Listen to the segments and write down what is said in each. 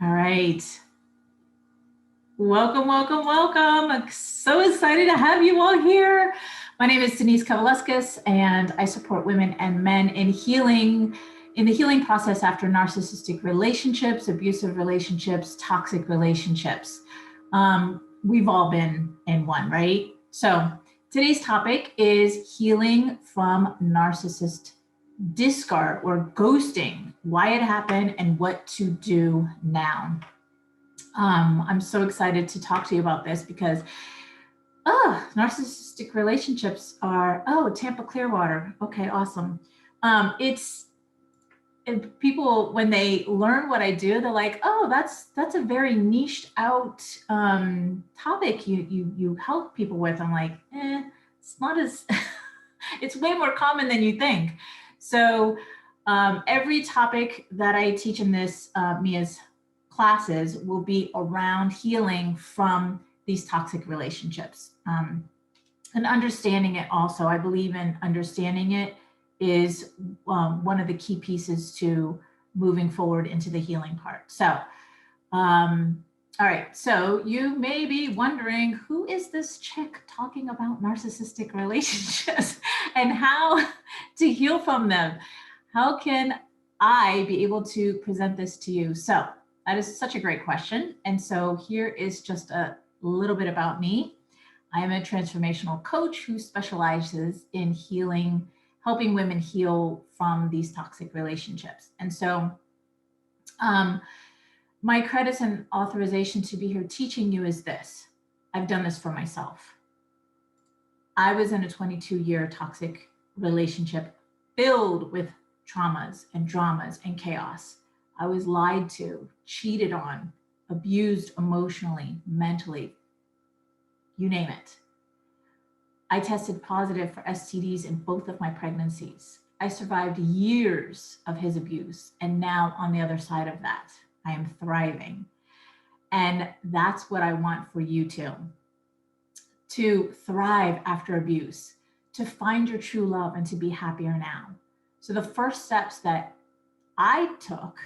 All right. Welcome, welcome, welcome. I'm so excited to have you all here. My name is Denise Kavaleskis, and I support women and men in the healing process after narcissistic relationships, abusive relationships, toxic relationships. We've all been in one, right? So today's topic is healing from narcissist discard or ghosting, why it happened, and what to do now. I'm so excited to talk to you about this because, narcissistic relationships are, Tampa Clearwater. Okay, awesome. It's and people, when they learn what I do, they're like, oh, that's a very niched out topic you help people with. I'm like, it's not as, it's way more common than you think. So every topic that I teach in this Mia's classes will be around healing from these toxic relationships. And understanding it also, I believe in understanding it is one of the key pieces to moving forward into the healing part. So, all right, so you may be wondering, who is this chick talking about narcissistic relationships and how to heal from them? How can I be able to present this to you? So that is such a great question. And so here is just a little bit about me. I am a transformational coach who specializes in healing, helping women heal from these toxic relationships. And so my credits and authorization to be here teaching you is this. I've done this for myself. I was in a 22-year toxic relationship filled with traumas and dramas and chaos. I was lied to, cheated on, abused emotionally, mentally, you name it. I tested positive for STDs in both of my pregnancies. I survived years of his abuse, and now on the other side of that, I am thriving. And that's what I want for you too. To thrive after abuse, to find your true love and to be happier now. So the first steps that I took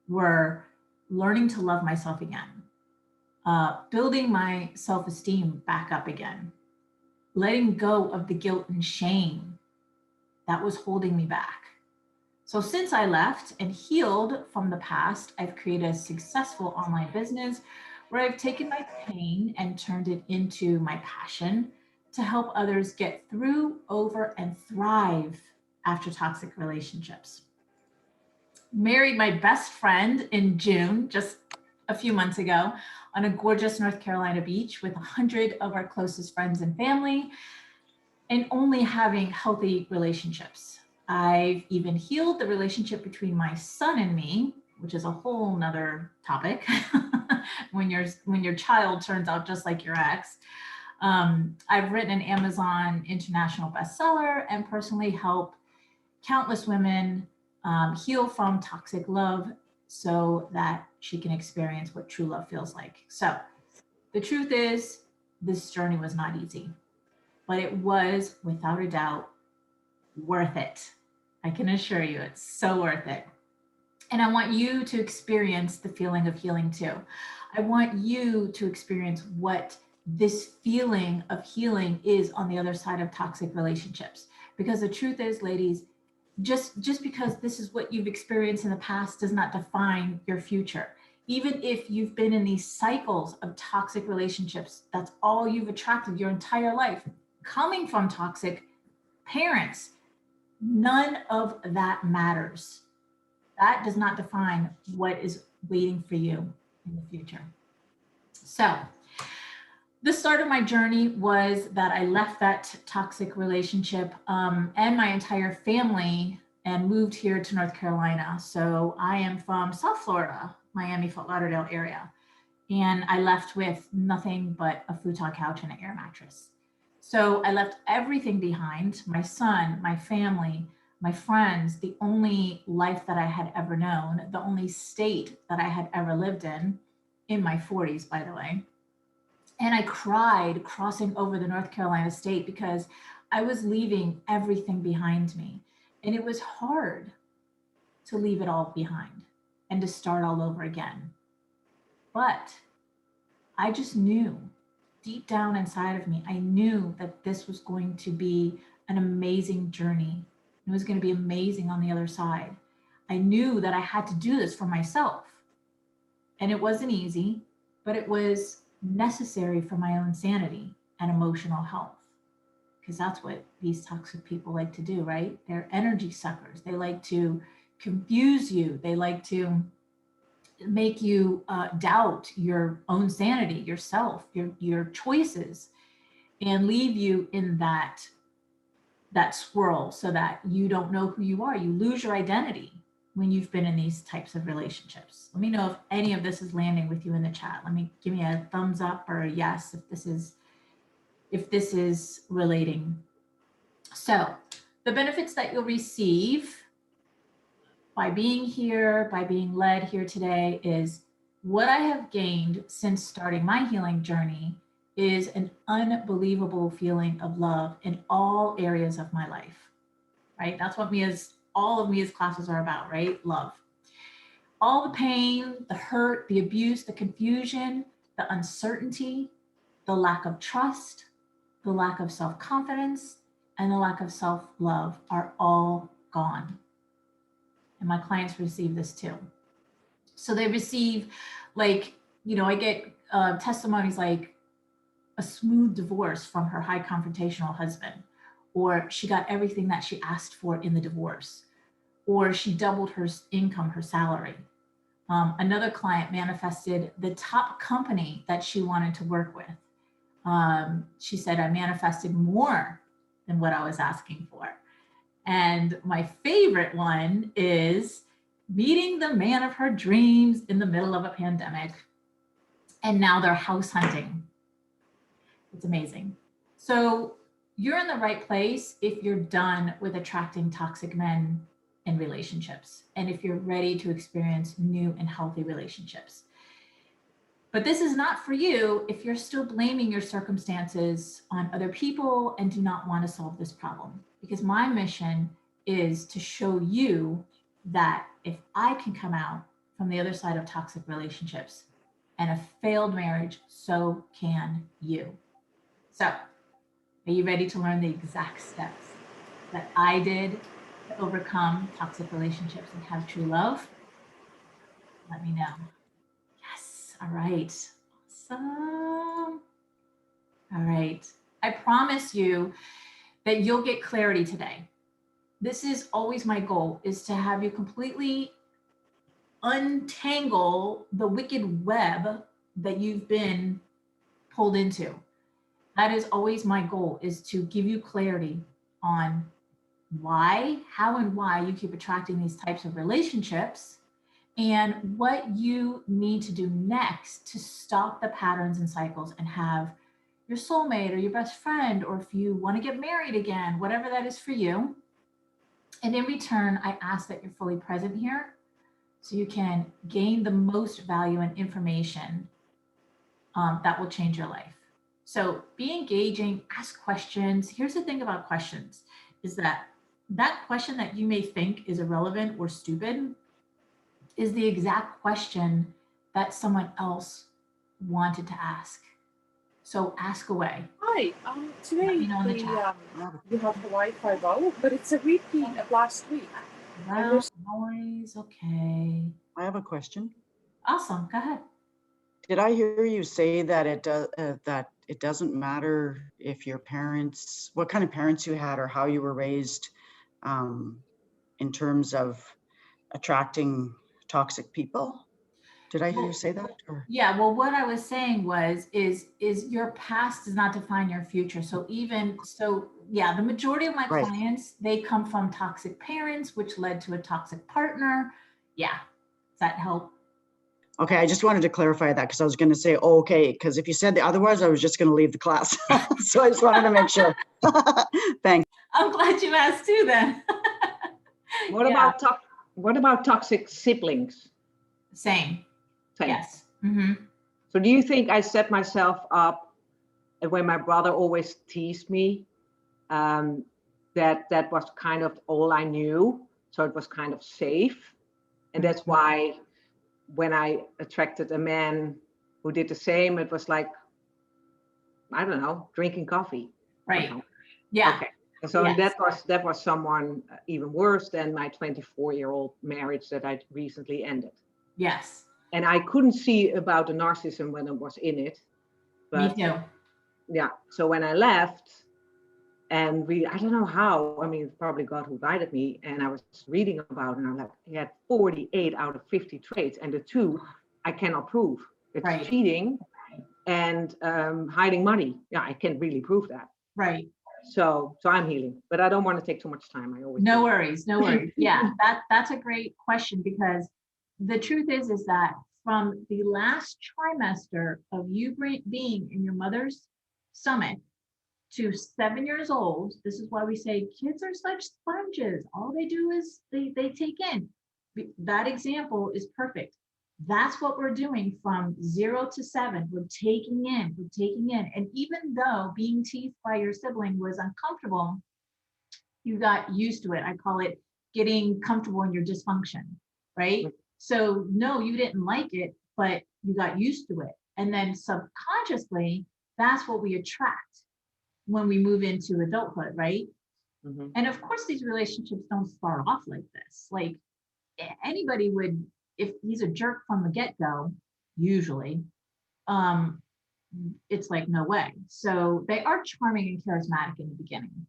were learning to love myself again, building my self-esteem back up again, letting go of the guilt and shame that was holding me back. So since I left and healed from the past, I've created a successful online business where I've taken my pain and turned it into my passion to help others get through, over, and thrive after toxic relationships. Married my best friend in June, just a few months ago, on a gorgeous North Carolina beach with 100 of our closest friends and family, and only having healthy relationships. I've even healed the relationship between my son and me, which is a whole nother topic when your child turns out just like your ex. I've written an Amazon international bestseller and personally helped countless women heal from toxic love so that she can experience what true love feels like. So the truth is, this journey was not easy, but it was without a doubt worth it. I can assure you it's so worth it. And I want you to experience the feeling of healing too. I want you to experience what this feeling of healing is on the other side of toxic relationships. Because the truth is, ladies, just because this is what you've experienced in the past does not define your future. Even if you've been in these cycles of toxic relationships, that's all you've attracted your entire life, coming from toxic parents, none of that matters. That does not define what is waiting for you in the future. So the start of my journey was that I left that toxic relationship and my entire family and moved here to North Carolina. So I am from South Florida, Miami, Fort Lauderdale area. And I left with nothing but a futon couch and an air mattress. So I left everything behind, my son, my family, my friends, the only life that I had ever known, the only state that I had ever lived in my 40s, by the way. And I cried crossing over the North Carolina state because I was leaving everything behind me. And it was hard to leave it all behind and to start all over again. But I just knew deep down inside of me, I knew that this was going to be an amazing journey. It was going to be amazing on the other side. I knew that I had to do this for myself. And it wasn't easy, but it was necessary for my own sanity and emotional health. Because that's what these toxic people like to do, right? They're energy suckers. They like to confuse you. They like to make you doubt your own sanity, yourself, your choices, and leave you in that swirl so that you don't know who you are. You lose your identity when you've been in these types of relationships. Let me know if any of this is landing with you in the chat. Give me a thumbs up or a yes if this is relating. So the benefits that you'll receive by being here, by being led here today, is what I have gained since starting my healing journey is an unbelievable feeling of love in all areas of my life, right? That's what all of Mia's classes are about, right? Love. All the pain, the hurt, the abuse, the confusion, the uncertainty, the lack of trust, the lack of self-confidence, and the lack of self-love are all gone. And my clients receive this too. So they receive, I get testimonies like a smooth divorce from her high confrontational husband, or she got everything that she asked for in the divorce, or she doubled her income, her salary. Another client manifested the top company that she wanted to work with. She said, I manifested more than what I was asking for. And my favorite one is meeting the man of her dreams in the middle of a pandemic. And now they're house hunting. It's amazing. So you're in the right place if you're done with attracting toxic men in relationships, and if you're ready to experience new and healthy relationships. But this is not for you if you're still blaming your circumstances on other people and do not want to solve this problem. Because my mission is to show you that if I can come out from the other side of toxic relationships and a failed marriage, so can you. So, are you ready to learn the exact steps that I did to overcome toxic relationships and have true love? Let me know. Yes. All right. Awesome. All right. I promise you that you'll get clarity today. This is always my goal, is to have you completely untangle the wicked web that you've been pulled into. That is always my goal, is to give you clarity on how and why you keep attracting these types of relationships, and what you need to do next to stop the patterns and cycles and have your soulmate or your best friend, or if you want to get married again, whatever that is for you. And in return, I ask that you're fully present here so you can gain the most value and information that will change your life. So be engaging, ask questions. Here's the thing about questions, is that question that you may think is irrelevant or stupid is the exact question that someone else wanted to ask. So ask away. Hi, today you have the Wi-Fi volume, but it's a repeat of last week. Loud noise, okay. I have a question. Awesome, go ahead. Did I hear you say that it doesn't matter if your parents, what kind of parents you had or how you were raised, in terms of attracting toxic people? Did I hear you say that? Or? Yeah, well, what I was saying is your past does not define your future. So yeah, the majority of my clients, they come from toxic parents, which led to a toxic partner. Yeah, does that help? Okay, I just wanted to clarify that, because I was going to say, oh, okay, because if you said the otherwise, I was just going to leave the class. So I just wanted to make sure. Thanks. I'm glad you asked too then. What about toxic siblings? Same. Yes. Mm-hmm. So do you think I set myself up, and when my brother always teased me, that was kind of all I knew, so it was kind of safe, and that's why when I attracted a man who did the same. It was like, I don't know, drinking coffee. Right. Somehow. Yeah. Okay. And so Yes. that was someone even worse than my 24-year-old marriage that I recently ended. Yes. And I couldn't see about the narcissism when I was in it. But me too. yeah, so when I left, and I don't know how, I mean, it's probably God who guided me, and I was reading about it, and I'm like, he had 48 out of 50 traits, and the two I cannot prove. It's Right. cheating and hiding money. Yeah, I can't really prove that. Right. So I'm healing, but I don't want to take too much time. I always No do. worries, no worries. Yeah, that's a great question, because the truth is that from the last trimester of you being in your mother's stomach to 7 years old, this is why we say kids are such sponges. All they do is they take in. That example is perfect. That's what we're doing from 0 to 7. We're taking in. And even though being teased by your sibling was uncomfortable, you got used to it. I call it getting comfortable in your dysfunction, right? So no, you didn't like it, but you got used to it. And then subconsciously, that's what we attract when we move into adulthood, right? Mm-hmm. And of course, these relationships don't start off like this. Like anybody would, if he's a jerk from the get-go, usually, it's like, no way. So they are charming and charismatic in the beginning.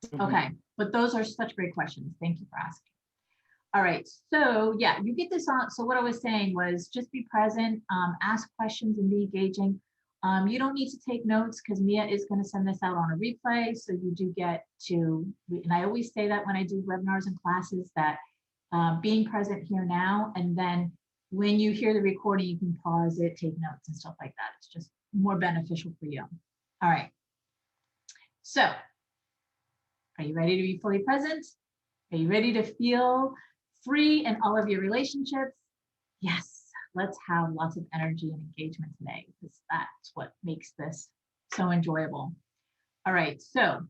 Mm-hmm. Okay, but those are such great questions. Thank you for asking. All right, so yeah, you get this on. So what I was saying was just be present, ask questions and be engaging. You don't need to take notes because Mia is going to send this out on a replay. So you do get to, and I always say that when I do webinars and classes, that being present here now, and then when you hear the recording, you can pause it, take notes and stuff like that. It's just more beneficial for you. All right, so are you ready to be fully present? Are you ready to feel free in all of your relationships? Yes, let's have lots of energy and engagement today, because that's what makes this so enjoyable. All right, so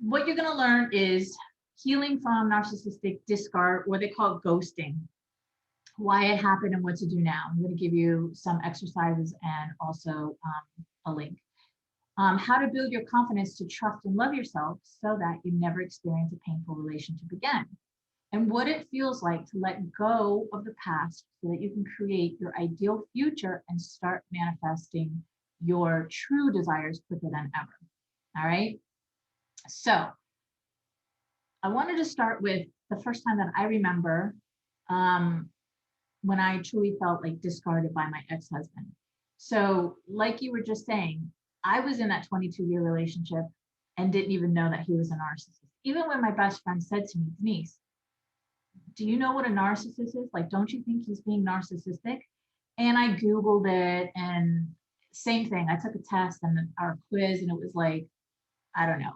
what you're going to learn is healing from narcissistic discard, or they call it ghosting, why it happened and what to do now. I'm going to give you some exercises and also a link. How to build your confidence to trust and love yourself so that you never experience a painful relationship again. And what it feels like to let go of the past so that you can create your ideal future and start manifesting your true desires quicker than ever. All right. So I wanted to start with the first time that I remember when I truly felt like discarded by my ex-husband. So like you were just saying, I was in that 22-year relationship and didn't even know that he was a narcissist. Even when my best friend said to me, Denise, do you know what a narcissist is? Like, don't you think he's being narcissistic? And I Googled it, and same thing. I took a test and our quiz, and it was like, I don't know,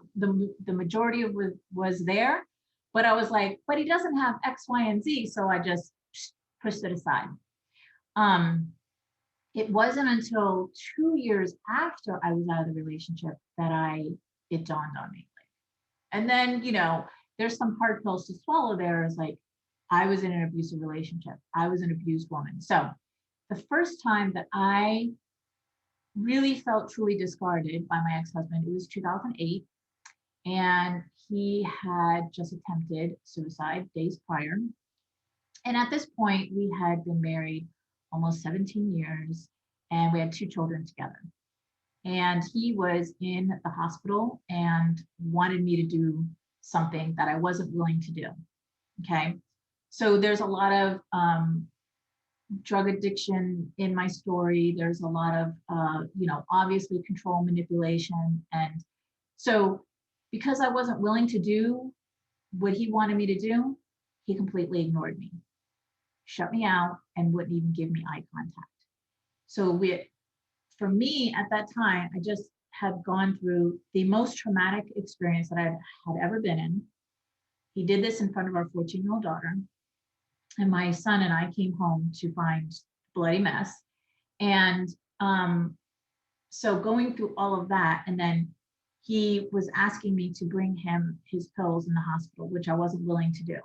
the majority of it was there, but I was like, but he doesn't have X, Y, and Z. So I just pushed it aside. It wasn't until 2 years after I was out of the relationship that it dawned on me. And then, you know, there's some hard pills to swallow there. Is like, I was in an abusive relationship. I was an abused woman. So the first time that I really felt truly discarded by my ex-husband, it was 2008. And he had just attempted suicide days prior. And at this point, we had been married almost 17 years, and we had 2 children together. And he was in the hospital and wanted me to do something that I wasn't willing to do. Okay. So there's a lot of drug addiction in my story. There's a lot of, obviously control, manipulation. And so because I wasn't willing to do what he wanted me to do, he completely ignored me, shut me out, and wouldn't even give me eye contact. So for me at that time, I just had gone through the most traumatic experience that I had ever been in. He did this in front of our 14-year-old daughter. And my son and I came home to find a bloody mess. And so going through all of that, and then he was asking me to bring him his pills in the hospital, which I wasn't willing to do,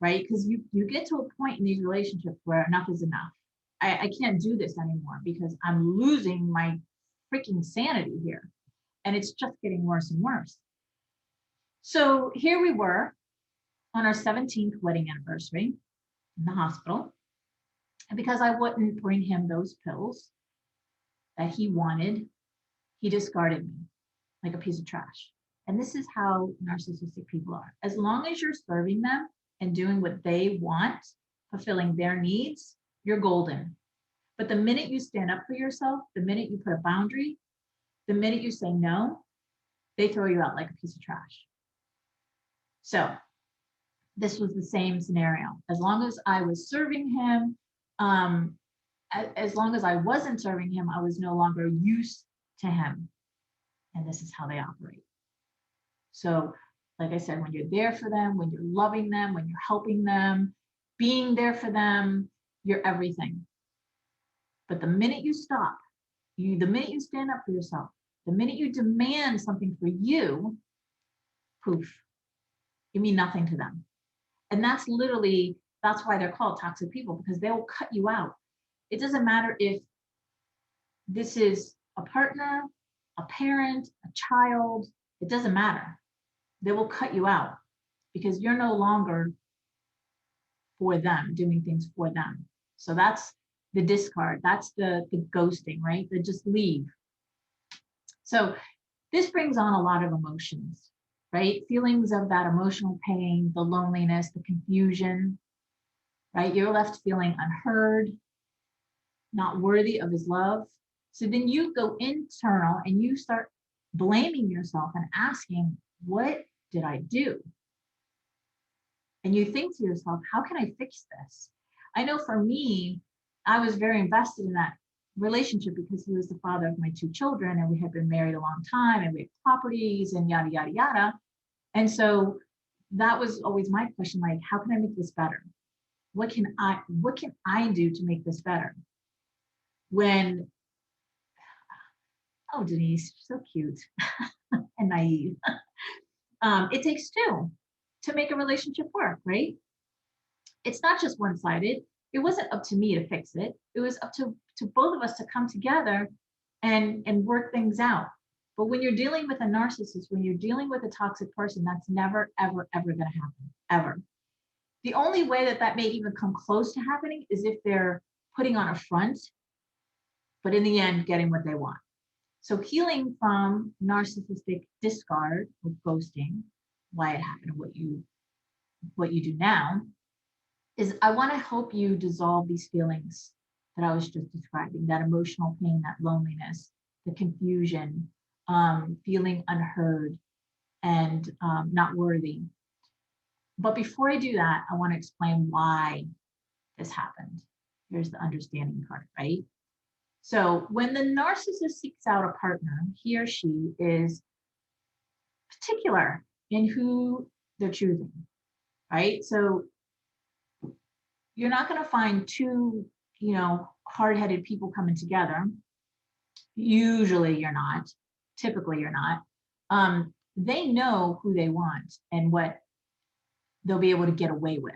right? Because you get to a point in these relationships where enough is enough. I can't do this anymore because I'm losing my freaking sanity here. And it's just getting worse and worse. So here we were on our 17th wedding anniversary in the hospital. And because I wouldn't bring him those pills that he wanted, he discarded me like a piece of trash. And this is how narcissistic people are. As long as you're serving them and doing what they want, fulfilling their needs, you're golden. But the minute you stand up for yourself, the minute you put a boundary, the minute you say no, they throw you out like a piece of trash. So this was the same scenario. As long as I was serving him, as long as I wasn't serving him, I was no longer used to him. And this is how they operate. So, like I said, when you're there for them, when you're loving them, when you're helping them, being there for them, you're everything. But the minute you stop, the minute you stand up for yourself, the minute you demand something for you, poof, you mean nothing to them. And that's why they're called toxic people, because they will cut you out. It doesn't matter if this is a partner, a parent, a child, it doesn't matter. They will cut you out because you're no longer for them, doing things for them. So that's the discard. That's the ghosting, right? They just leave. So this brings on a lot of emotions, right? Feelings of that emotional pain, the loneliness, the confusion, right? You're left feeling unheard, not worthy of his love. So then you go internal and you start blaming yourself and asking, what did I do? And you think to yourself, how can I fix this? I know for me, I was very invested in that relationship because he was the father of my two children and we had been married a long time and we had properties and yada, yada, yada. And so that was always my question, like, how can I make this better? What can I do to make this better? When, oh, Denise, so cute and naive. It takes two to make a relationship work, right? It's not just one-sided. It wasn't up to me to fix it. It was up to both of us to come together and work things out. But when you're dealing with a narcissist, when you're dealing with a toxic person, that's never, ever, ever going to happen, ever. The only way that may even come close to happening is if they're putting on a front, but in the end, getting what they want. So healing from narcissistic discard or ghosting, why it happened, what you do now, is I want to help you dissolve these feelings that I was just describing, that emotional pain, that loneliness, the confusion, feeling unheard and not worthy. But before I do that, I want to explain why this happened. Here's the understanding part, right? So when the narcissist seeks out a partner, he or she is particular in who they're choosing, right? So you're not going to find two, hard-headed people coming together. Usually you're not. Typically you're not. They know who they want and what they'll be able to get away with.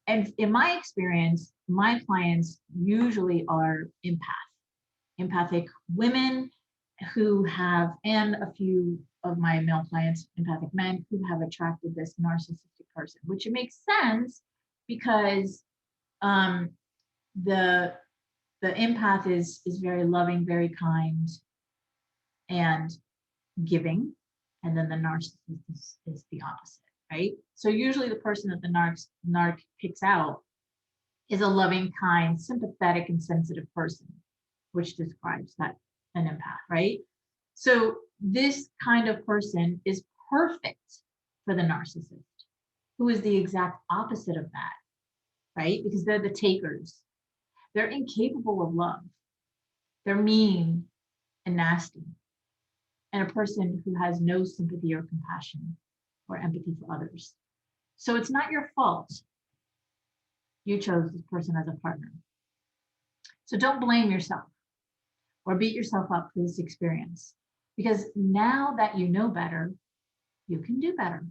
And in my experience, my clients usually are empathic women who have, and a few of my male clients, empathic men who have attracted this narcissistic person, which it makes sense because the empath is very loving, very kind, and giving, and then the narcissist is the opposite, right? So usually the person that the narc picks out is a loving, kind, sympathetic, and sensitive person, which describes that an empath, right? So this kind of person is perfect for the narcissist, who is the exact opposite of that, right? Because they're the takers. They're incapable of love. They're mean and nasty. And a person who has no sympathy or compassion or empathy for others. So it's not your fault you chose this person as a partner. So don't blame yourself or beat yourself up for this experience, because now that you know better, you can do better.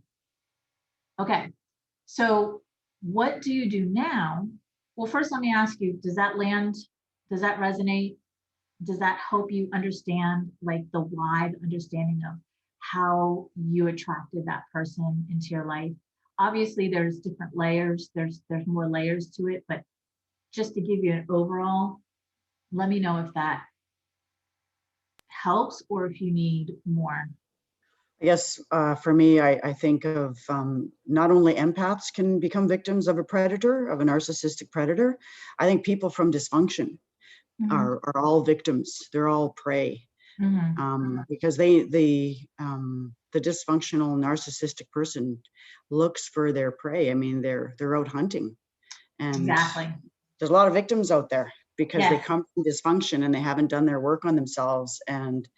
Okay, so what do you do now? Well, first, let me ask you, does that land, does that resonate? Does that help you understand like the wide understanding of how you attracted that person into your life? Obviously, there's different layers. There's more layers to it, but just to give you an overall, let me know if that helps or if you need more. I guess for me, I think of not only empaths can become victims of a predator, of a narcissistic predator. I think people from dysfunction are all victims. They're all prey. Because the dysfunctional narcissistic person looks for their prey. I mean, they're out hunting, and Exactly. there's a lot of victims out there because they Yes. come from dysfunction and they haven't done their work on themselves, and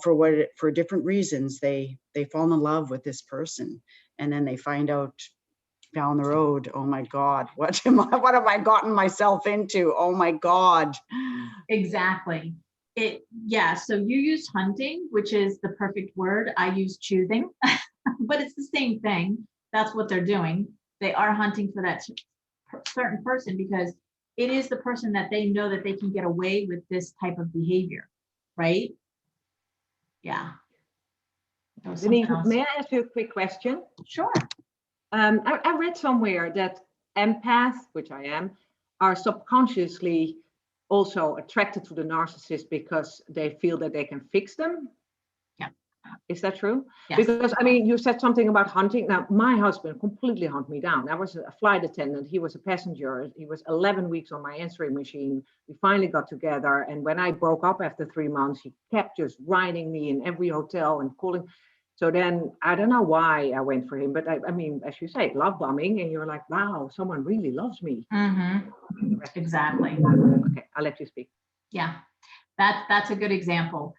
for different reasons they fall in love with this person, and then they find out down the road, oh my God, what have I gotten myself into? Oh my God. Exactly. Yeah, so you used hunting, which is the perfect word. I use choosing, but it's the same thing. That's what they're doing. They are hunting for that certain person because it is the person that they know that they can get away with this type of behavior, right? Yeah. Denise, may I ask you a quick question? Sure. I read somewhere that empaths, which I am, are subconsciously also attracted to the narcissist because they feel that they can fix them. Yeah. Is that true? Yes. Because, I mean, you said something about hunting. Now, my husband completely hunted me down. I was a flight attendant. He was a passenger. He was 11 weeks on my answering machine. We finally got together. And when I broke up after 3 months, he kept just writing me in every hotel and calling. So then I don't know why I went for him, but I mean, as you say, love bombing, and you're like, wow, someone really loves me. Exactly. Okay, I'll let you speak. Yeah, that's a good example.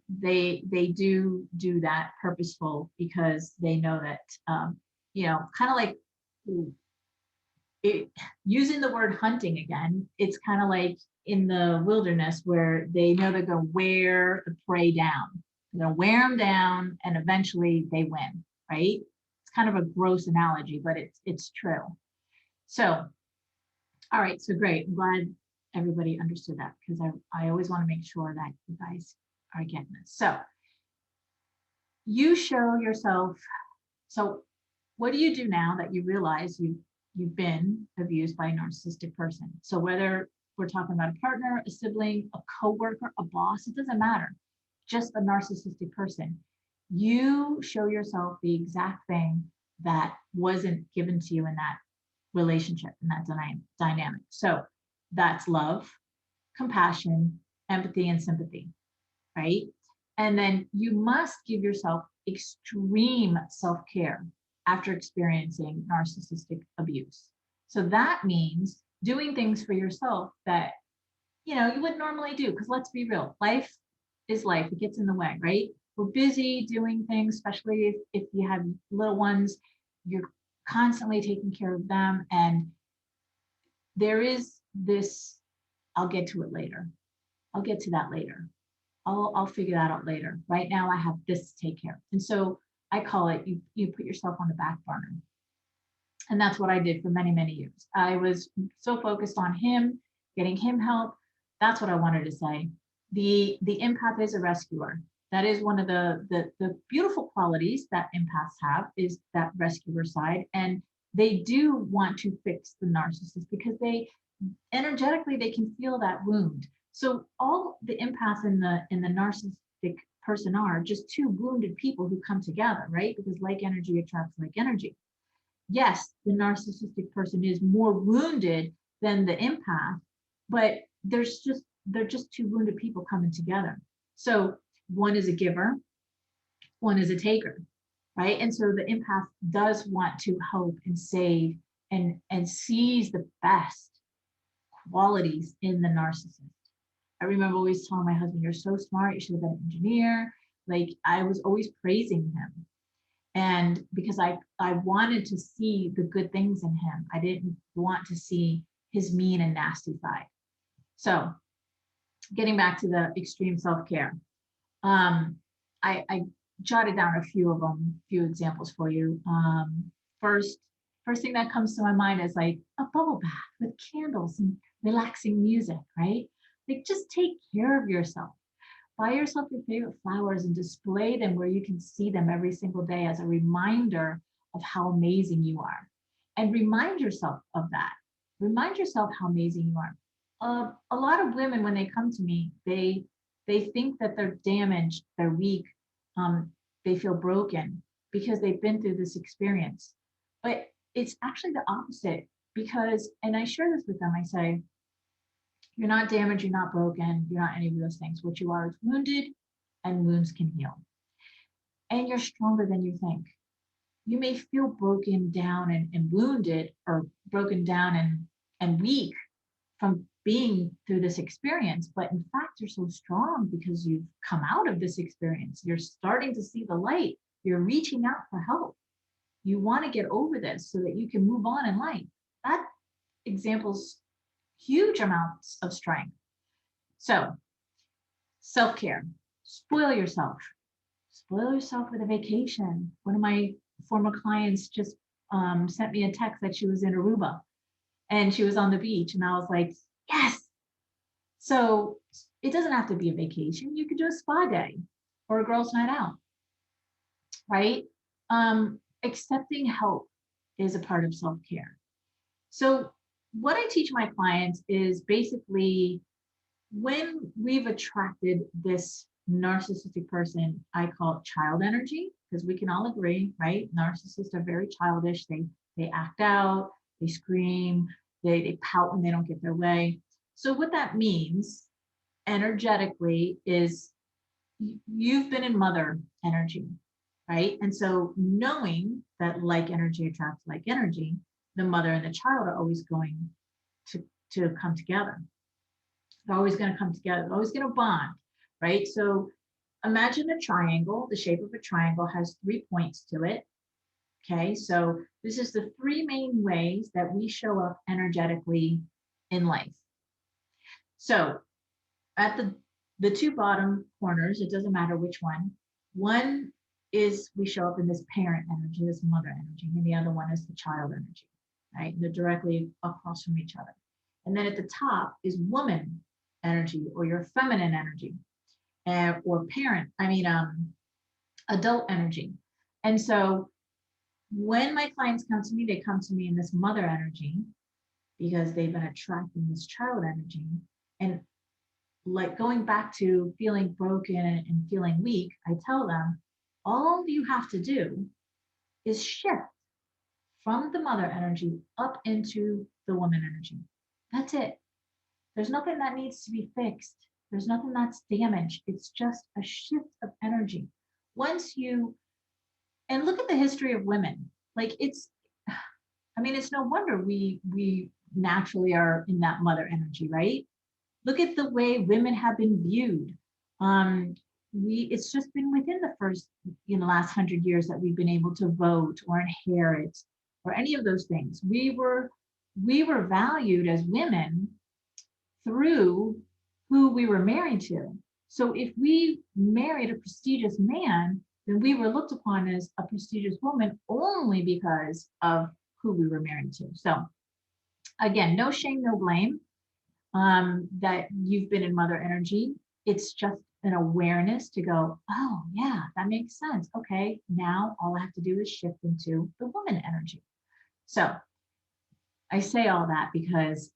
They do that purposeful because they know that kind of like using the word hunting again. It's kind of like in the wilderness where they know they're going to wear the prey down. They're going to wear them down, and eventually they win. Right? It's kind of a gross analogy, but it's true. So, all right. So great. I'm glad everybody understood that because I always want to make sure that you guys are getting this. So you show yourself. So what do you do now that you realize you've been abused by a narcissistic person? So whether we're talking about a partner, a sibling, a coworker, a boss, it doesn't matter. Just a narcissistic person. You show yourself the exact thing that wasn't given to you in that relationship, in that dynamic. So that's love, compassion, empathy, and sympathy, right? And then you must give yourself extreme self-care after experiencing narcissistic abuse. So that means doing things for yourself that you wouldn't normally do, because let's be real, life is life. It gets in the way, right? We're busy doing things, especially if you have little ones, you're constantly taking care of them. And there is this, I'll get to it later. I'll get to that later. I'll figure that out later. Right now I have this to take care of. And so I call it, you put yourself on the back burner. And that's what I did for many, many years. I was so focused on him, getting him help. That's what I wanted to say. The empath is a rescuer. That is one of the beautiful qualities that empaths have, is that rescuer side. And they do want to fix the narcissist because they energetically, they can feel that wound. So all the empaths in the narcissistic person are just two wounded people who come together, right? Because like energy attracts like energy. Yes, the narcissistic person is more wounded than the empath, but they're just two wounded people coming together. So one is a giver, one is a taker, right? And so the empath does want to help and save and sees the best qualities in the narcissist. I remember always telling my husband, "You're so smart, you should have been an engineer." Like I was always praising him. And because I wanted to see the good things in him. I didn't want to see his mean and nasty side. So getting back to the extreme self-care, I jotted down a few of them, few examples for you. First, first thing that comes to my mind is like a bubble bath with candles and relaxing music, right? Like just take care of yourself. Buy yourself your favorite flowers and display them where you can see them every single day as a reminder of how amazing you are. And remind yourself of that. Remind yourself how amazing you are. A lot of women, when they come to me, they think that they're damaged, they're weak, they feel broken because they've been through this experience. But it's actually the opposite because, and I share this with them, I say, you're not damaged, you're not broken, you're not any of those things. What you are is wounded, and wounds can heal. And you're stronger than you think. You may feel broken down and wounded, or broken down and weak from being through this experience, but in fact, you're so strong because you've come out of this experience. You're starting to see the light. You're reaching out for help. You want to get over this so that you can move on in life. That examples huge amounts of strength. So, self-care, spoil yourself. Spoil yourself with a vacation. One of my former clients just sent me a text that she was in Aruba and she was on the beach, and I was like, yes. So it doesn't have to be a vacation. You could do a spa day or a girls' night out, right? Accepting help is a part of self-care. So what I teach my clients is basically, when we've attracted this narcissistic person, I call it child energy, because we can all agree, right? Narcissists are very childish. They act out, they scream, they pout when they don't get their way. So what that means energetically is you've been in mother energy, right? And so knowing that like energy attracts like energy, the mother and the child are always going to come together. They're always going to come together. They're always going to bond, right? So imagine a triangle. The shape of a triangle has 3 points to it. Okay, so this is the 3 main ways that we show up energetically in life. So at the 2 bottom corners, it doesn't matter which one. One is we show up in this parent energy, this mother energy, and the other one is the child energy, right? And they're directly across from each other. And then at the top is woman energy, or your feminine energy, or adult energy. And so when my clients come to me, they come to me in this mother energy because they've been attracting this child energy. And like going back to feeling broken and feeling weak, I tell them, all you have to do is shift from the mother energy up into the woman energy. That's it. There's nothing that needs to be fixed. There's nothing that's damaged. It's just a shift of energy. And look at the history of women. Like it's no wonder we naturally are in that mother energy, right? Look at the way women have been viewed. It's just been within the first, last 100 years that we've been able to vote or inherit or any of those things. We were valued as women through who we were married to. So if we married a prestigious man, then we were looked upon as a prestigious woman only because of who we were married to. So again, no shame, no blame that you've been in mother energy. It's just an awareness to go, oh yeah, that makes sense. Okay, now all I have to do is shift into the woman energy. So I say all that because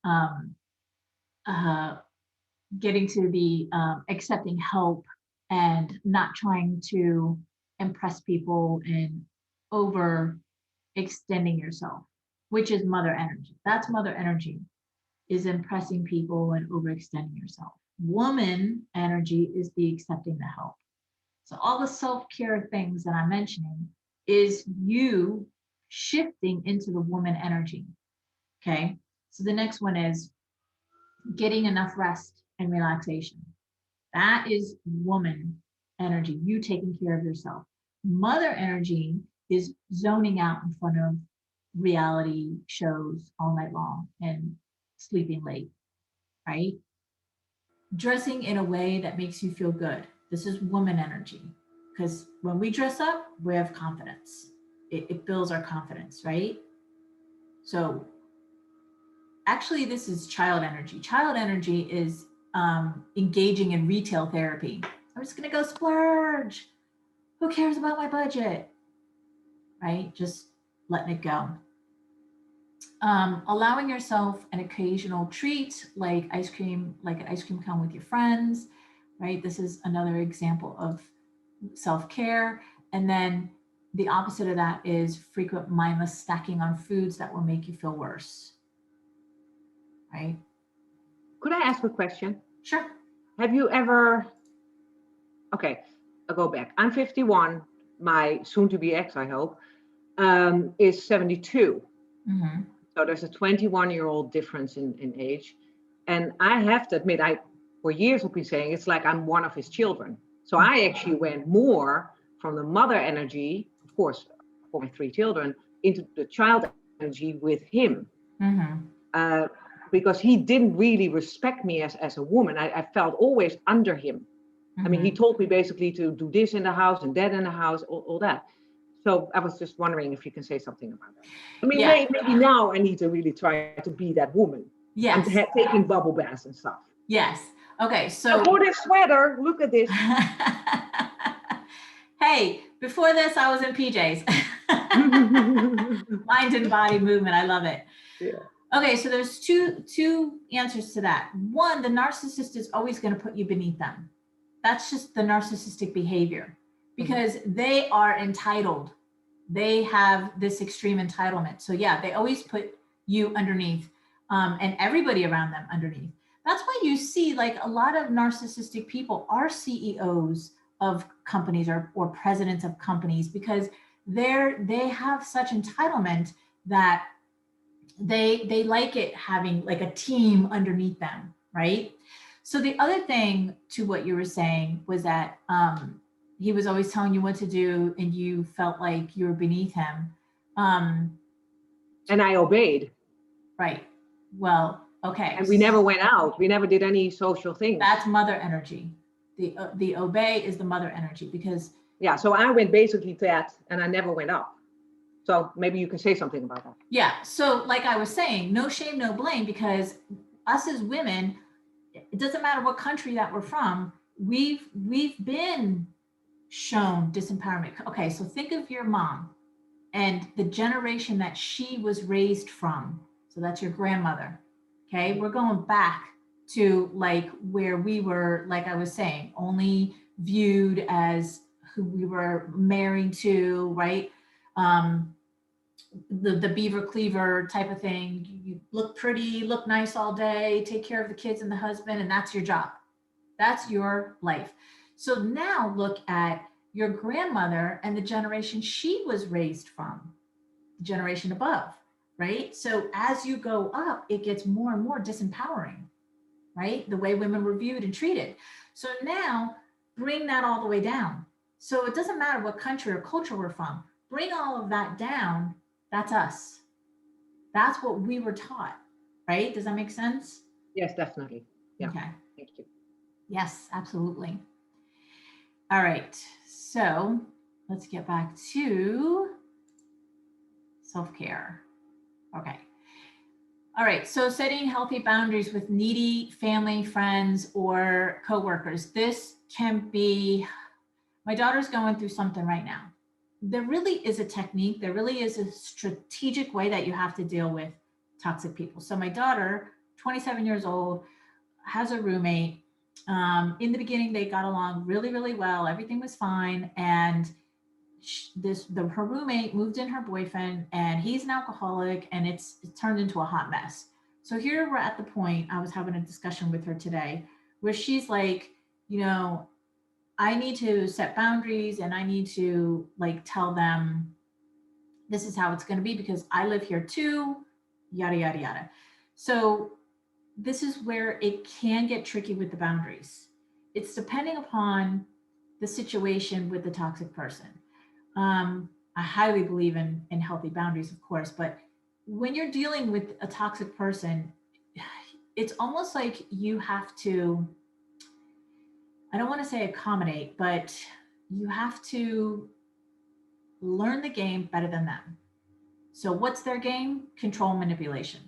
getting to the accepting help and not trying to impress people and over extending yourself, which is mother energy. That's mother energy, is impressing people and overextending yourself. Woman energy is the accepting the help. So all the self-care things that I'm mentioning is you shifting into the woman energy. Okay. So the next one is getting enough rest and relaxation. That is woman energy, you taking care of yourself. Mother energy is zoning out in front of reality shows all night long and sleeping late, right? Dressing in a way that makes you feel good. This is woman energy, because when we dress up, we have confidence. It builds our confidence, right? So actually, this is child energy. Child energy is engaging in retail therapy. I'm just going to go splurge. Who cares about my budget? Right? Just letting it go. Allowing yourself an occasional treat like ice cream, like an ice cream cone with your friends, right? This is another example of self-care. And then the opposite of that is frequent mindless snacking on foods that will make you feel worse, right? Could I ask a question? Sure. Have you ever, okay, I'll go back. I'm 51. My soon-to-be ex, I hope, is 72. Mm-hmm. So there's a 21-year-old difference in age. And I have to admit, for years I've been saying it's like I'm one of his children. So I actually went more from the mother energy, of course, for my 3 children, into the child energy with him. Mm-hmm. Because he didn't really respect me as a woman. I felt always under him. Mm-hmm. I mean, he told me basically to do this in the house and that in the house, all that. So I was just wondering if you can say something about that. I mean, Yeah. maybe now I need to really try to be that woman. Yes. I'm taking bubble baths and stuff. Yes. Okay. So for this sweater, look at this. Hey, before this, I was in PJs. Mind and body movement. I love it. Yeah. Okay, so there's two answers to that. One, the narcissist is always going to put you beneath them. That's just the narcissistic behavior because they are entitled. They have this extreme entitlement. So yeah, they always put you underneath and everybody around them underneath. That's why you see like a lot of narcissistic people are CEOs of companies or presidents of companies because they have such entitlement that they like it having like a team underneath them, right? So the other thing to what you were saying was that he was always telling you what to do and you felt like you were beneath him. And I obeyed. Right. Well, okay. And we never went out. We never did any social things. That's mother energy. The obey is the mother energy because. Yeah, so I went basically to that and I never went up. So maybe you can say something about that. Yeah. So like I was saying, no shame, no blame, because us as women, it doesn't matter what country that we're from, we've been shown disempowerment. Okay, so think of your mom and the generation that she was raised from. So that's your grandmother. Okay, we're going back to like where we were, like I was saying, only viewed as who we were married to, right? The beaver cleaver type of thing. You look pretty, look nice all day, take care of the kids and the husband, and that's your job. That's your life. So now look at your grandmother and the generation she was raised from, the generation above, right? So as you go up, it gets more and more disempowering, right? The way women were viewed and treated. So now bring that all the way down. So it doesn't matter what country or culture we're from, bring all of that down. That's us. That's what we were taught, right? Does that make sense? Yes, definitely. Yeah. Okay. Thank you. Yes, absolutely. All right. So let's get back to self-care. Okay. All right. So setting healthy boundaries with needy family, friends, or coworkers. This can be, my daughter's going through something right now. There really is a technique. There really is a strategic way that you have to deal with toxic people. So my daughter, 27 years old, has a roommate. In the beginning, they got along really, really well. Everything was fine. And her roommate moved in her boyfriend and he's an alcoholic and it turned into a hot mess. So here we're at the point, I was having a discussion with her today where she's like, you know, I need to set boundaries and I need to like tell them this is how it's going to be because I live here too, yada, yada, yada. So this is where it can get tricky with the boundaries. It's depending upon the situation with the toxic person. I highly believe in healthy boundaries, of course, but when you're dealing with a toxic person, it's almost like you have to, I don't want to say accommodate, but you have to learn the game better than them. So what's their game? Control, manipulation.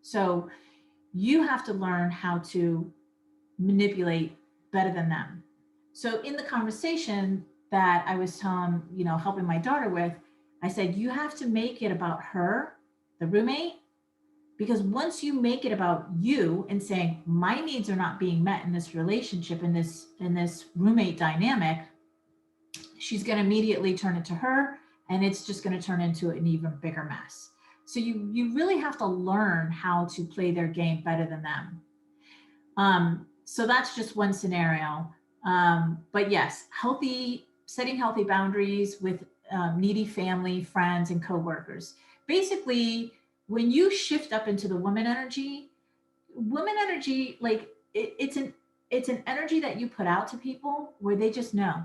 So you have to learn how to manipulate better than them. So in the conversation that I was helping my daughter with, I said, you have to make it about her, the roommate, because once you make it about you and saying my needs are not being met in this relationship, in this roommate dynamic, she's going to immediately turn it to her, and it's just going to turn into an even bigger mess. So you really have to learn how to play their game better than them. So that's just one scenario. But yes, setting healthy boundaries with needy family, friends, and coworkers. Basically, when you shift up into the woman energy, like it's an energy that you put out to people where they just know.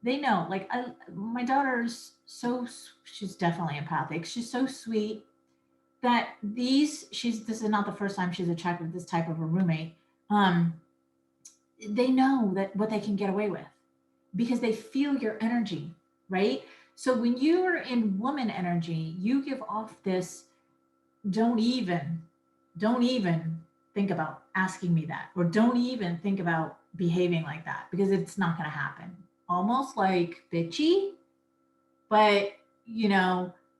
They know. Like my daughter's she's definitely empathic. She's so sweet that this is not the first time she's attracted this type of a roommate. They know that what they can get away with because they feel your energy, right? So when you're in woman energy, you give off this, don't even think about asking me that, or don't even think about behaving like that, because it's not going to happen. Almost like bitchy, but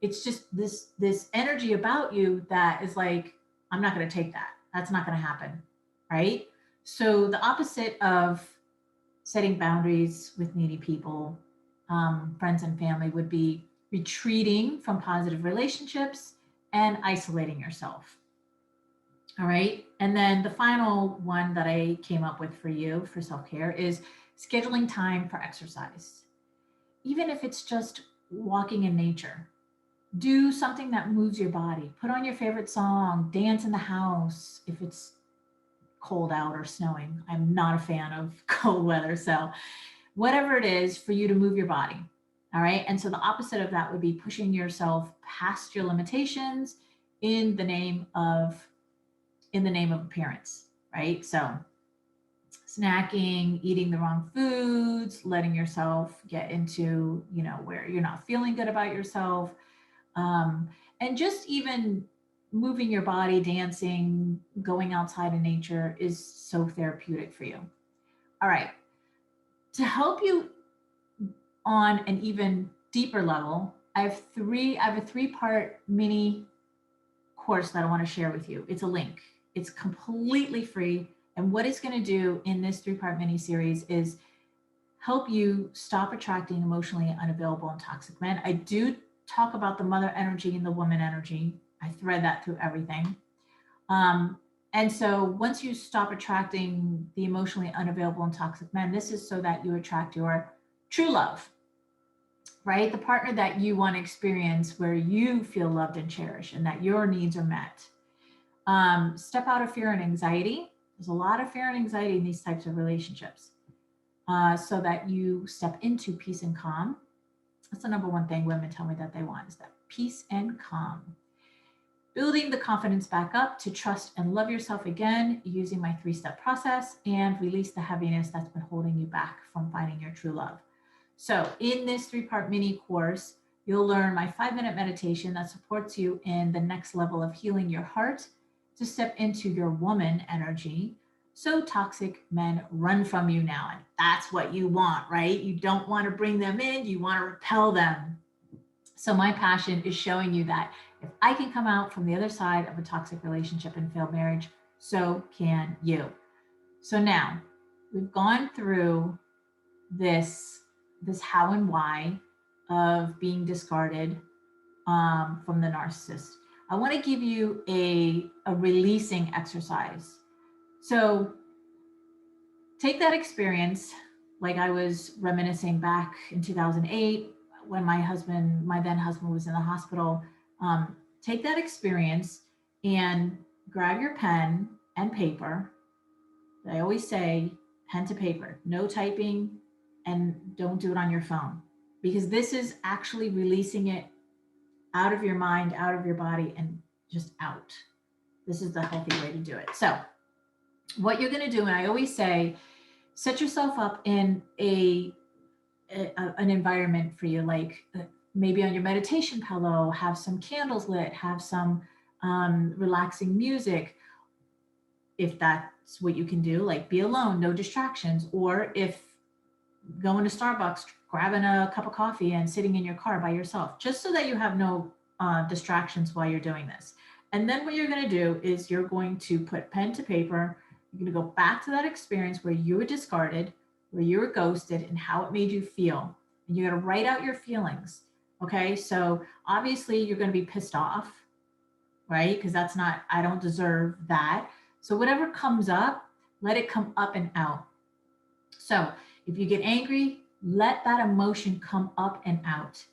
it's just this energy about you that is like, I'm not going to take that. That's not going to happen, right? So the opposite of setting boundaries with needy people, friends and family, would be retreating from positive relationships and isolating yourself. All right. And then the final one that I came up with for you for self-care is scheduling time for exercise. Even if it's just walking in nature, do something that moves your body. Put on your favorite song, dance in the house if it's cold out or snowing. I'm not a fan of cold weather. So whatever it is for you to move your body. All right. And so the opposite of that would be pushing yourself past your limitations in the name of appearance, right? So snacking, eating the wrong foods, letting yourself get into, where you're not feeling good about yourself. And just even moving your body, dancing, going outside in nature is so therapeutic for you. All right. To help you on an even deeper level, I have a 3-part mini course that I want to share with you. It's a link. It's completely free. And what it's going to do in this 3-part mini series is help you stop attracting emotionally unavailable and toxic men. I do talk about the mother energy and the woman energy. I thread that through everything. And so once you stop attracting the emotionally unavailable and toxic men, this is so that you attract your true love, right? The partner that you want to experience, where you feel loved and cherished and that your needs are met. Step out of fear and anxiety. There's a lot of fear and anxiety in these types of relationships, so that you step into peace and calm. That's the number one thing women tell me that they want, is that peace and calm. Building the confidence back up to trust and love yourself again using my 3-step process, and release the heaviness that's been holding you back from finding your true love. So in this 3-part mini course, you'll learn my 5-minute meditation that supports you in the next level of healing your heart to step into your woman energy, so toxic men run from you now. And that's what you want, right? You don't want to bring them in, you want to repel them. So my passion is showing you that if I can come out from the other side of a toxic relationship and failed marriage, so can you. So now we've gone through this how and why of being discarded from the narcissist. I want to give you a releasing exercise. So take that experience, like I was reminiscing back in 2008 when my then husband was in the hospital. Take that experience and grab your pen and paper. I always say pen to paper, no typing, and don't do it on your phone, because this is actually releasing it out of your mind, out of your body, and just out. This is the healthy way to do it. So what you're going to do, and I always say, set yourself up in an environment for you, like maybe on your meditation pillow, have some candles lit, have some relaxing music. If that's what you can do, like be alone, no distractions. Or if going to Starbucks, grabbing a cup of coffee and sitting in your car by yourself, just so that you have no distractions while you're doing this. And then what you're going to do is you're going to put pen to paper. You're going to go back to that experience where you were discarded, where you were ghosted, and how it made you feel. And you're going to write out your feelings. Okay. So obviously you're going to be pissed off, right? Because that's not, I don't deserve that. So whatever comes up, let it come up and out. So if you get angry, let that emotion come up and out.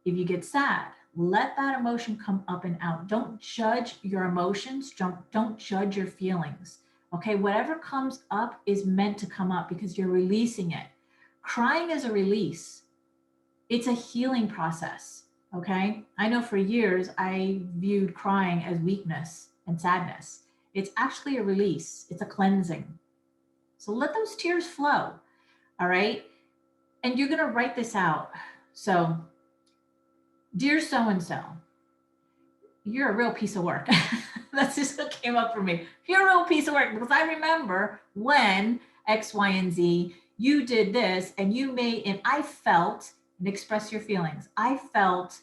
If you get sad, let that emotion come up and out. Don't judge your emotions. Don't judge your feelings. Okay, whatever comes up is meant to come up because you're releasing it. Crying is a release. It's a healing process. Okay, I know for years I viewed crying as weakness and sadness. It's actually a release. It's a cleansing. So let those tears flow. All right. And you're going to write this out. So, dear so-and-so, you're a real piece of work. That's just what came up for me. You're a real piece of work because I remember when X, Y, and Z, you did this and you made, and I felt, and express your feelings. I felt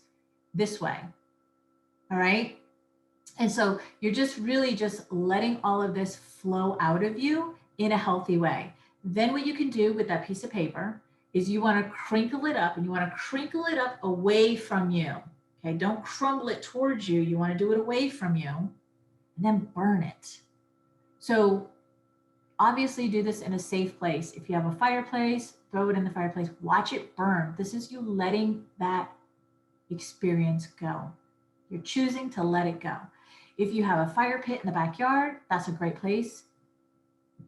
this way. All right. And so you're just really just letting all of this flow out of you in a healthy way. Then what you can do with that piece of paper is you want to crinkle it up, and you want to crinkle it up away from you. Okay, don't crumble it towards you. You want to do it away from you, and then burn it. So obviously do this in a safe place. If you have a fireplace, throw it in the fireplace, watch it burn. This is you letting that experience go. You're choosing to let it go. If you have a fire pit in the backyard, that's a great place.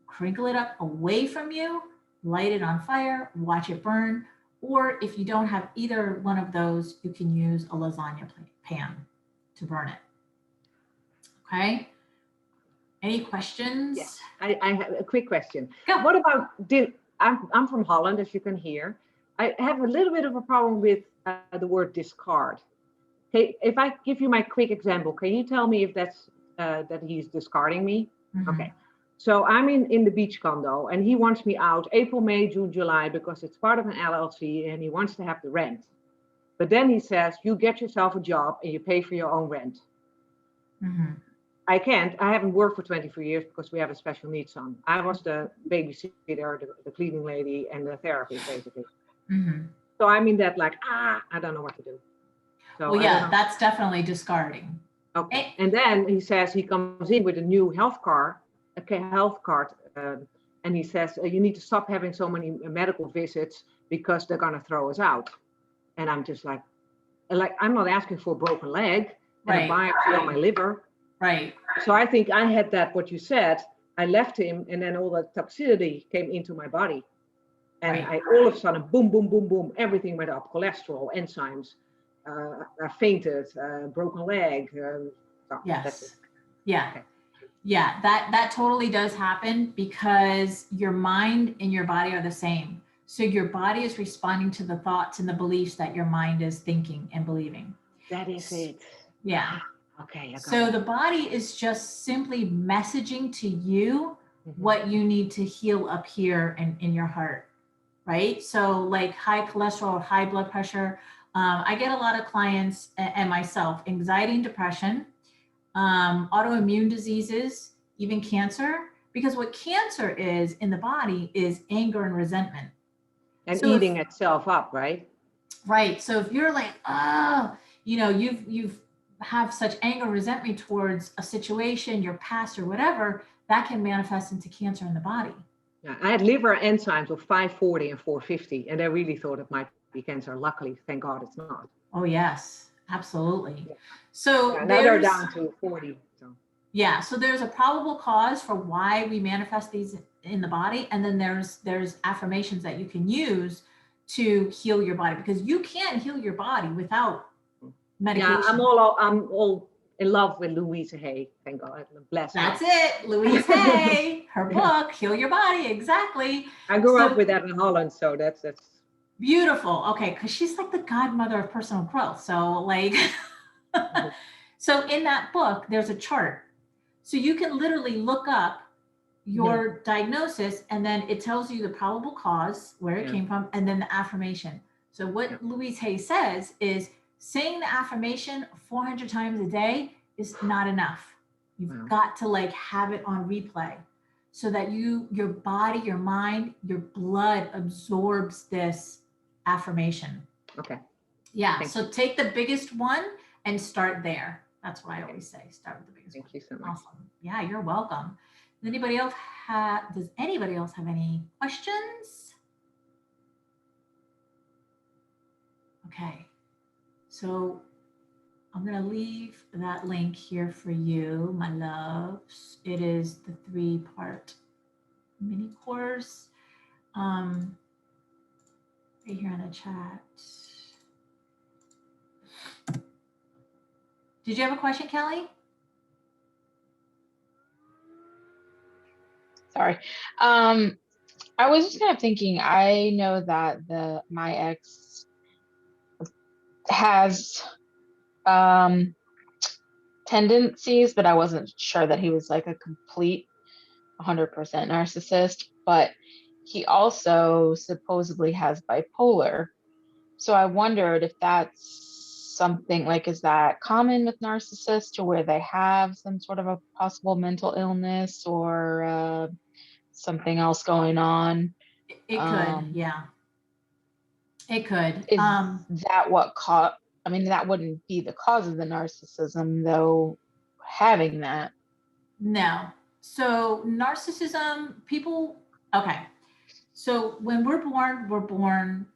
Crinkle it up away from you, light it on fire, watch it burn. Or if you don't have either one of those, you can use a lasagna pan to burn it. Okay. Any questions? Yes, I have a quick question. Go. What about, I'm from Holland, as you can hear. I have a little bit of a problem with the word discard. Okay, if I give you my quick example, can you tell me if that's that he's discarding me? Mm-hmm. Okay, so I'm in the beach condo and he wants me out April, May, June, July because it's part of an LLC and he wants to have the rent. But then he says, you get yourself a job and you pay for your own rent. Mm-hmm. I can't. I haven't worked for 23 years because we have a special needs son. I was the babysitter, the cleaning lady, and the therapist, basically. Mm-hmm. So I'm in that like, I don't know what to do. So well, yeah, that's definitely discarding. Okay. And then he says he comes in with a new health card, and he says, you need to stop having so many medical visits because they're going to throw us out. And I'm just like, I'm not asking for a broken leg and a biopsy on my liver. Right. So I think I had that, what you said, I left him and then all the toxicity came into my body. And I all of a sudden, boom, boom, boom, boom, everything went up, cholesterol, enzymes. I fainted, broken leg. Yes. That's it. Yeah. Okay. Yeah, that totally does happen because your mind and your body are the same. So your body is responding to the thoughts and the beliefs that your mind is thinking and believing. That is it. Yeah. Okay. So the body is just simply messaging to you what you need to heal up here in your heart, right? So like high cholesterol, high blood pressure. I get a lot of clients and myself, anxiety and depression, autoimmune diseases, even cancer, because what cancer is in the body is anger and resentment. And so eating itself up, right? Right. So if you're like, you've have such anger, resentment towards a situation, your past or whatever, that can manifest into cancer in the body. Yeah, I had liver enzymes of 540 and 450, and I really thought it might be cancer. Luckily, thank God it's not. Oh, yes, absolutely. Yeah. So now they're down to 40. So. Yeah, so there's a probable cause for why we manifest these in the body. And then there's affirmations that you can use to heal your body, because you can't heal your body without medication. Yeah, I'm all in love with Louise Hay. Thank God. Bless her. That's it. Louise Hay, her book, Heal Your Body. Exactly. I grew up with that in Holland. So that's Beautiful. Okay, because she's like the godmother of personal growth. So like, so in that book, there's a chart. So you can literally look up your diagnosis and then it tells you the probable cause, where it came from, and then the affirmation. So what Louise Hay says is saying the affirmation 400 times a day is not enough. You've got to like have it on replay so that your body, your mind, your blood absorbs this affirmation. Okay. Yeah. So take the biggest one and start there. That's what I always say. Start with the biggest one. Thank you so much. Awesome. Yeah, you're welcome. Does anybody else have any questions? Okay. So I'm going to leave that link here for you, my loves. It is the 3-part mini course. Right here in the chat. Did you have a question, Kelly? Sorry. I was just kind of thinking, I know that my ex has tendencies, but I wasn't sure that he was like a complete 100% narcissist, but he also supposedly has bipolar. So I wondered if that's something like, is that common with narcissists to where they have some sort of a possible mental illness or something else going on? It could, yeah. It could. Is that what I mean, that wouldn't be the cause of the narcissism, though, having that. No. So narcissism, okay. So when we're born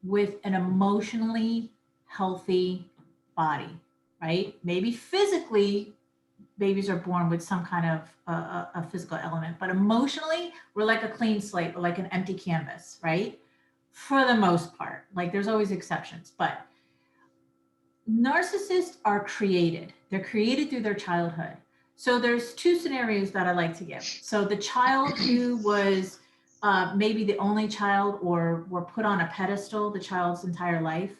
with an emotionally healthy body, right? Maybe physically, babies are born with some kind of a physical element, but emotionally, we're like a clean slate, we're like an empty canvas, right? For the most part, like there's always exceptions, but narcissists are created. They're created through their childhood. So there's 2 scenarios that I like to give. So the child who was maybe the only child or were put on a pedestal the child's entire life.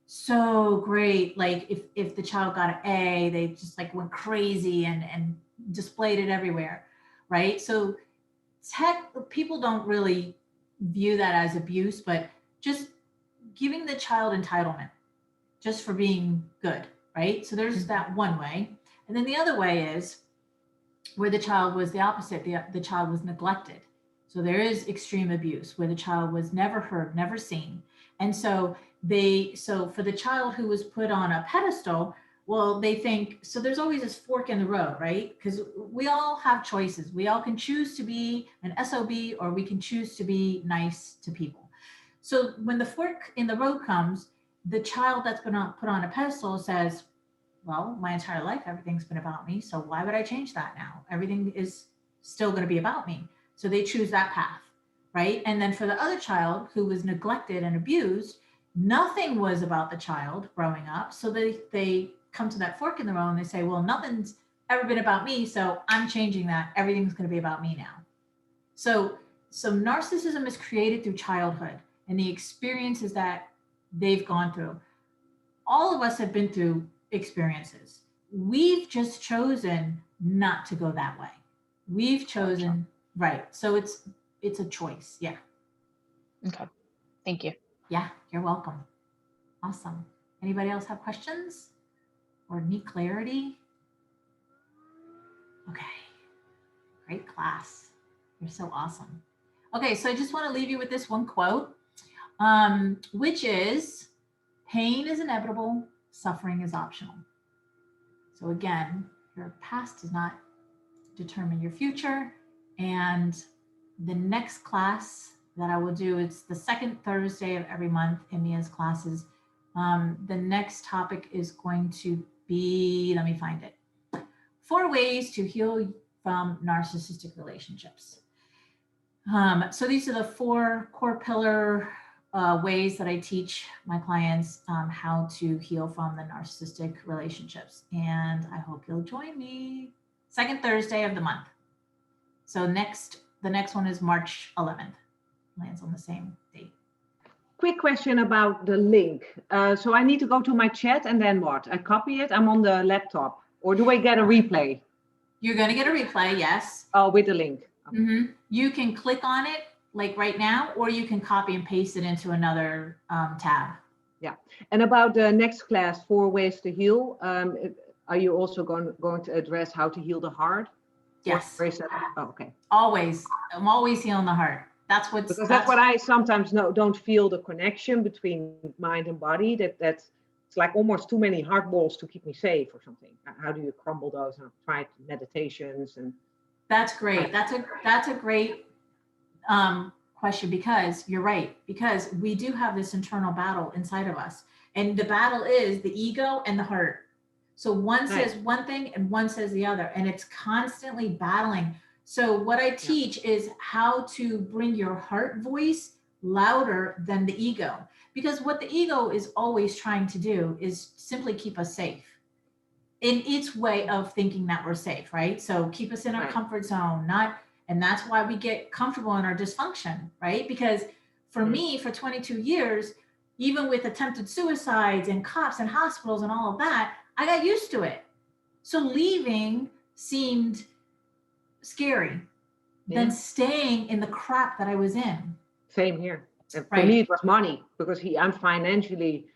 So great. Like if the child got an A, they just like went crazy and displayed it everywhere, right? So people don't really view that as abuse, but just giving the child entitlement just for being good, right? So there's that one way. And then the other way is where the child was the opposite. The child was neglected. So there is extreme abuse where the child was never heard, never seen. And so for the child who was put on a pedestal, well, they think, so there's always this fork in the road, right? Because we all have choices. We all can choose to be an SOB or we can choose to be nice to people. So when the fork in the road comes, the child that's been put on a pedestal says, well, my entire life, everything's been about me. So why would I change that now? Everything is still going to be about me. So they choose that path, right? And then for the other child who was neglected and abused, nothing was about the child growing up. So they come to that fork in the road and they say, well, nothing's ever been about me. So I'm changing that. Everything's going to be about me now. So narcissism is created through childhood and the experiences that they've gone through. All of us have been through experiences. We've just chosen not to go that way. We've chosen, right. So it's a choice. Yeah. Okay. Thank you. Yeah, you're welcome. Awesome. Anybody else have questions or need clarity? Okay. Great class. You're so awesome. Okay, so I just want to leave you with this one quote, which is, pain is inevitable, suffering is optional. So again, your past does not determine your future. And the next class that I will do, it's the second Thursday of every month in Mia's classes. The next topic is going to be, let me find it, 4 ways to heal from narcissistic relationships. So these are the 4 core pillar ways that I teach my clients how to heal from the narcissistic relationships. And I hope you'll join me. Second Thursday of the month. So the next one is March 11th. Lands on the same date. quick question about the link. So I need to go to my chat and then what? I copy it. I'm on the laptop, or do I get a replay? You're going to get a replay, yes. Oh, with the link. Mm-hmm. You can click on it like right now, or you can copy and paste it into another tab. Yeah. And about the next class, 4 ways to heal. Are you also going to address how to heal the heart? Yes. Oh, okay. Always. I'm always healing the heart. That's what I sometimes don't feel the connection between mind and body. That's it's like almost too many hard balls to keep me safe or something. How do you crumble those? I've tried meditations and. That's great. That's a great question, because you're right, because we do have this internal battle inside of us, and the battle is the ego and the heart. So one says one thing and one says the other, and it's constantly battling. So what I teach is how to bring your heart voice louder than the ego, because what the ego is always trying to do is simply keep us safe in its way of thinking that we're safe, right? So keep us in our comfort zone, and that's why we get comfortable in our dysfunction, right? Because for me, for 22 years, even with attempted suicides and cops and hospitals and all of that, I got used to it. So leaving seemed scary than staying in the crap that I was in. Same here. And for me, it was money, because I'm financially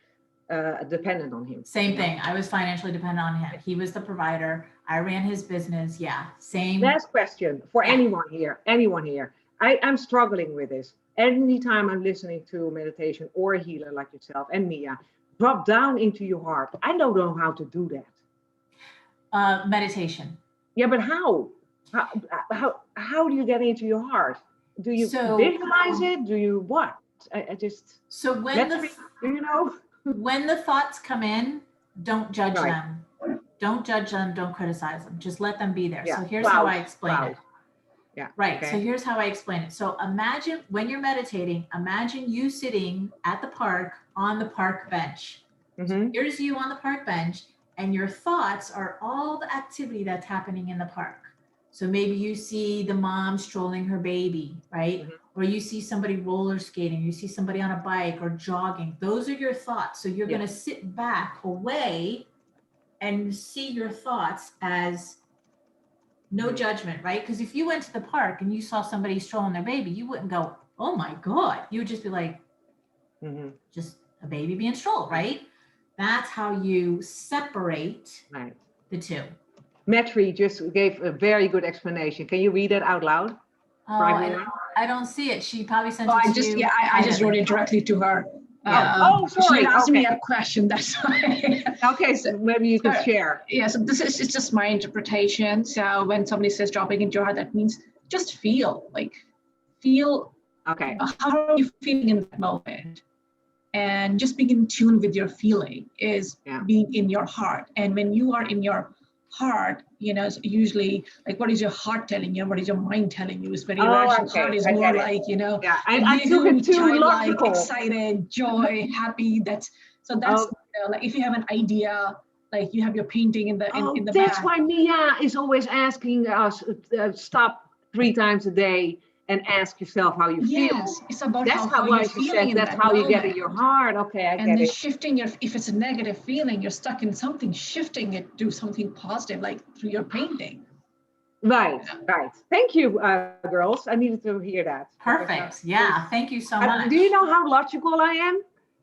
dependent on him. Same thing. I was financially dependent on him. He was the provider. I ran his business. Yeah, same. Last question for anyone here. I'm struggling with this. Anytime I'm listening to meditation or a healer like yourself and Mia, drop down into your heart. I don't know how to do that. Meditation. Yeah, but how? How do you get into your heart? Do you visualize it? Do you what? I just. So when the thoughts come in, don't judge them. Don't judge them. Don't criticize them. Just let them be there. Yeah. So here's how I explain it. Yeah. Right. Okay. So here's how I explain it. So imagine when you're meditating, imagine you sitting at the park on the park bench. So here's you on the park bench, and your thoughts are all the activity that's happening in the park. So maybe you see the mom strolling her baby, right? Or you see somebody roller skating, you see somebody on a bike or jogging. Those are your thoughts. So you're going to sit back away and see your thoughts as no judgment, right? Because if you went to the park and you saw somebody strolling their baby, you wouldn't go, oh my God. You would just be like, just a baby being strolled, right? That's how you separate the two. Metri just gave a very good explanation. Can you read it out loud? Oh, I don't see it. She probably sent it to you. Yeah, I just wrote it directly to her. Sorry. She asked me a question. That's why. Okay, so maybe you can share. Yeah, so it's just my interpretation. So when somebody says dropping into your heart, that means just feel. Okay. How are you feeling in that moment? And just being in tune with your feeling is being in your heart. And when you are in your heart, it's usually like, what is your heart telling you? What is your mind telling you? It's very rational. Heart is more like, I took it too logical. Excited, joy, happy. That's like if you have an idea, like you have your painting in the that's back. why Mia is always asking us stop 3 times a day and ask yourself how you feel. Yes, it's about that's how you're feeling. That's how you get in your heart. Okay, I get it. And then shifting if it's a negative feeling, you're stuck in something, shifting it to something positive, like through your painting. Right. Thank you, girls. I needed to hear that. Perfect. Yeah, thank you so much. Do you know how logical I am?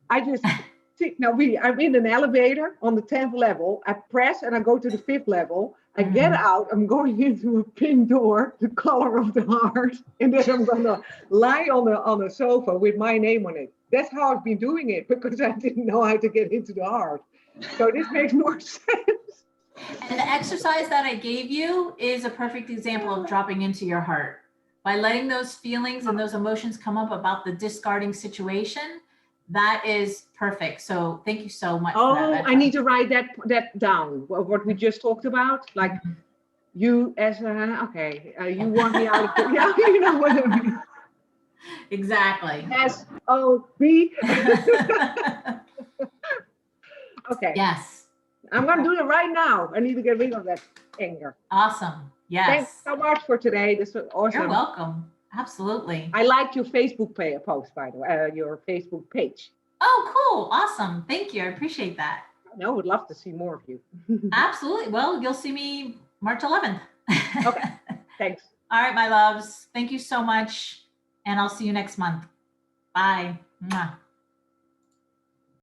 I just I'm in an elevator on the 10th level. I press and I go to the 5th level. I get out, I'm going into a pink door, the color of the heart, and then I'm gonna lie on a sofa with my name on it. That's how I've been doing it, because I didn't know how to get into the heart. So this makes more sense. And the exercise that I gave you is a perfect example of dropping into your heart. By letting those feelings and those emotions come up about the discarding situation, that is perfect. So thank you so much. Oh, for that. I need to write that down. What we just talked about, like you as you want me out of the, you know what I mean. Exactly. S-O-B. Okay. Yes. I'm gonna do it right now. I need to get rid of that anger. Awesome. Yes. Thanks so much for today. This was awesome. You're welcome. Absolutely. I liked your Facebook post, by the way, your Facebook page. Oh, cool. Awesome. Thank you. I appreciate that. I would love to see more of you. Absolutely. Well, you'll see me March 11th. Okay. Thanks. All right, my loves. Thank you so much. And I'll see you next month. Bye. Mwah.